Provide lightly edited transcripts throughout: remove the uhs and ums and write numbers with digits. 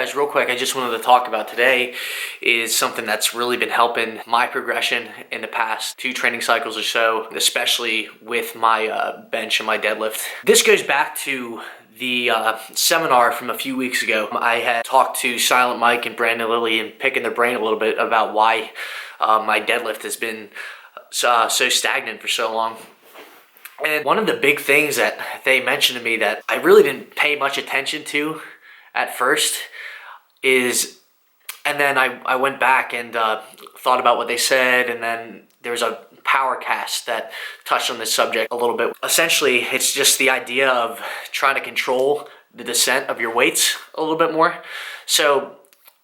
guys, real quick, I just wanted to talk about today is something that's really been helping my progression in the past 2 training cycles or so, especially with my bench and my deadlift. This goes back to the seminar from a few weeks ago. I had talked to Silent Mike and Brandon Lilly and picking their brain a little bit about why my deadlift has been so stagnant for so long. And one of the big things that they mentioned to me that I really didn't pay much attention to at first is, and then I went back and thought about what they said, and then there was a power cast that touched on this subject a little bit. Essentially, it's just the idea of trying to control the descent of your weights a little bit more. So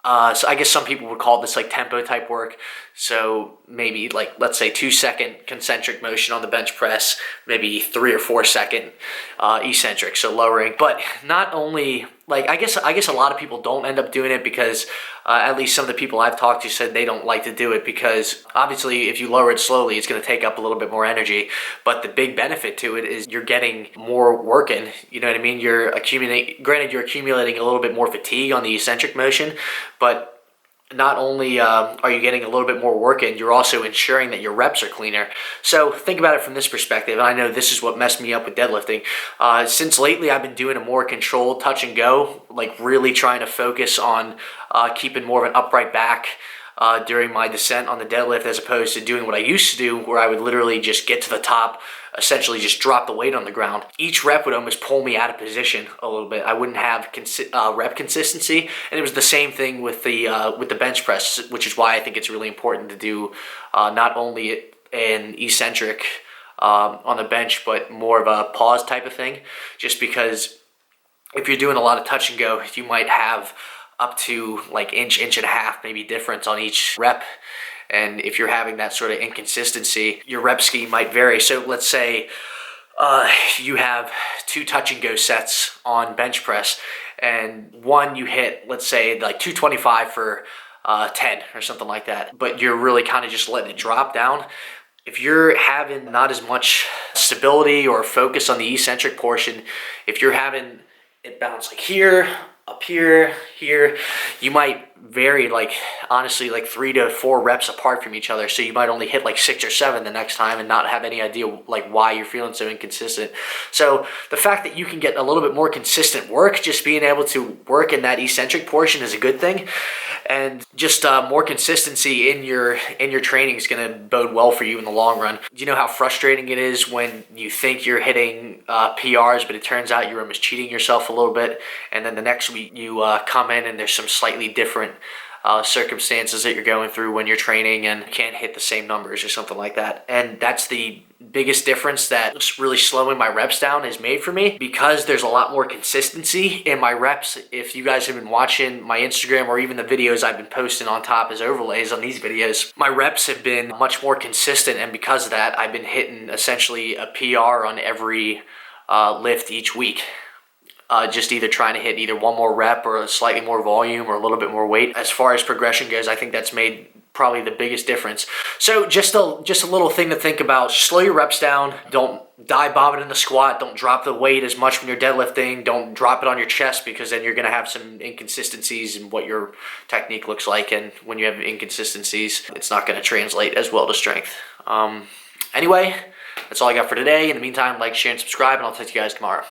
I guess some people would call this like tempo type work. So maybe like, let's say 2-second concentric motion on the bench press, maybe 3 or 4 second eccentric, so lowering. But not only, like, I guess a lot of people don't end up doing it because at least some of the people I've talked to said they don't like to do it because obviously if you lower it slowly, it's going to take up a little bit more energy. But the big benefit to it is you're getting more work in, you know what I mean? You're accumulating a little bit more fatigue on the eccentric motion, but not only are you getting a little bit more work in, you're also ensuring that your reps are cleaner. So think about it from this perspective. And I know this is what messed me up with deadlifting. Since lately, I've been doing a more controlled touch and go, like really trying to focus on keeping more of an upright back during my descent on the deadlift, as opposed to doing what I used to do, where I would literally just get to the top, essentially just drop the weight on the ground. Each rep would almost pull me out of position a little bit. I wouldn't have rep consistency, and it was the same thing with the bench press, which is why I think it's really important to do not only an eccentric on the bench, but more of a pause type of thing, just because if you're doing a lot of touch and go, you might have up to like inch and a half maybe difference on each rep. And if you're having that sort of inconsistency, your rep scheme might vary. So let's say you have 2 touch and go sets on bench press, and one you hit, let's say like 225 for 10 or something like that, but you're really kind of just letting it drop down. If you're having not as much stability or focus on the eccentric portion, if you're having it bounce like here, up here, here, you might vary like honestly like 3 to 4 reps apart from each other. So you might only hit like 6 or 7 the next time and not have any idea like why you're feeling so inconsistent. So the fact that you can get a little bit more consistent work, just being able to work in that eccentric portion is a good thing. And just more consistency in your training is going to bode well for you in the long run. Do you know how frustrating it is when you think you're hitting PRs, but it turns out you're almost cheating yourself a little bit, and then the next week you come in and there's some slightly different circumstances that you're going through when you're training and can't hit the same numbers or something like that. And that's the biggest difference that really slowing my reps down has made for me, because there's a lot more consistency in my reps. If you guys have been watching my Instagram or even the videos I've been posting on top as overlays on these videos, my reps have been much more consistent, and because of that, I've been hitting essentially a PR on every lift each week. Just either trying to hit either one more rep or a slightly more volume or a little bit more weight. As far as progression goes, I think that's made probably the biggest difference. So just a little thing to think about: slow your reps down. Don't dive bomb it in the squat. Don't drop the weight as much when you're deadlifting. Don't drop it on your chest, because then you're going to have some inconsistencies in what your technique looks like. And when you have inconsistencies, it's not going to translate as well to strength. Anyway, that's all I got for today. In the meantime, like, share, and subscribe, and I'll talk to you guys tomorrow.